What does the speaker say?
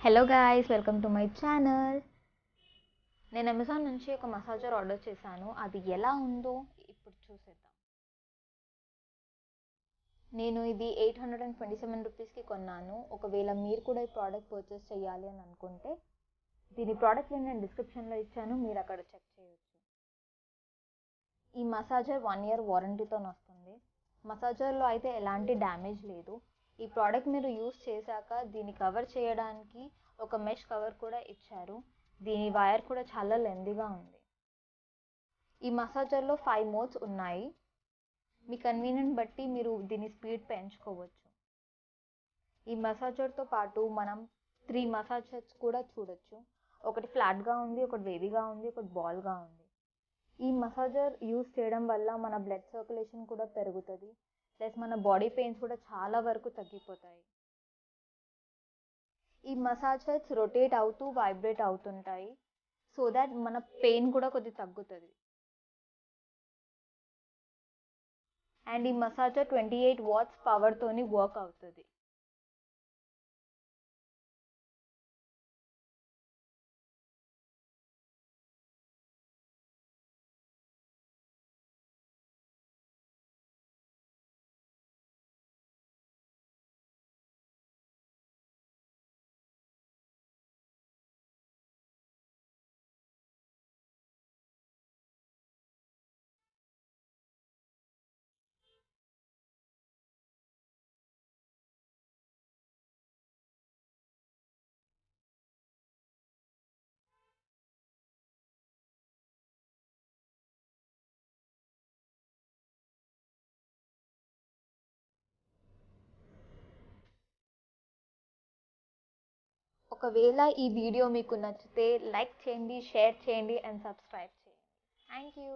Hello guys, welcome to my channel. నేను Amazon నుంచి ఒక మసాజర్ ఆర్డర్ చేశాను. అది ఎలా ఉందో ఇప్పుడు చూసేద్దాం. నేను ఇది 827 రూపీస్కి కొన్నాను. ఒకవేళ మీరు కూడా ఈ ప్రోడక్ట్ పర్చేస్ చేయాలి అని అనుకుంటే దీని ప్రోడక్ట్ లింక్ నేను డిస్క్రిప్షన్లో ఇచ్చాను, మీరు అక్కడ చెక్ చేయొచ్చు. ఈ మసాజర్ 1 ఇయర్ వారంటీతో వస్తుంది. మసాజర్లో అయితే ఎలాంటి డ్యామేజ్ లేదు. ఈ ప్రోడక్ట్ మీరు యూస్ చేశాక దీన్ని కవర్ చేయడానికి ఒక మెష్ కవర్ కూడా ఇచ్చారు. దీని వైర్ కూడా చాలా లెందీగా ఉంది. ఈ మసాజర్లో 5 మోడ్స్ ఉన్నాయి. మీ కన్వీనియంట్ బట్టి మీరు దీని స్పీడ్ పెంచుకోవచ్చు. ఈ మసాజర్తో పాటు మనం 3 మసాజర్స్ కూడా చూడొచ్చు. ఒకటి ఫ్లాట్గా ఉంది, ఒకటి వేవీగా ఉంది, ఒకటి బాల్గా ఉంది. ఈ మసాజర్ యూస్ చేయడం వల్ల మన బ్లడ్ సర్క్యులేషన్ కూడా పెరుగుతుంది, ప్లస్ మన బాడీ పెయిన్స్ కూడా చాలా వరకు తగ్గిపోతాయి. ఈ మసాజర్స్ రొటేట్ అవుతూ వైబ్రేట్ అవుతుంటాయి, సో దాట్ మన పెయిన్ కూడా కొద్దిగా తగ్గుతుంది. అండ్ ఈ మసాజర్ 28 వాట్స్ పవర్తోని వర్క్ అవుతుంది. ఒకవేళ ఈ వీడియో మీకు నచ్చితే లైక్ చేయండి, షేర్ చేయండి అండ్ సబ్స్క్రైబ్ చేయండి. Thank you.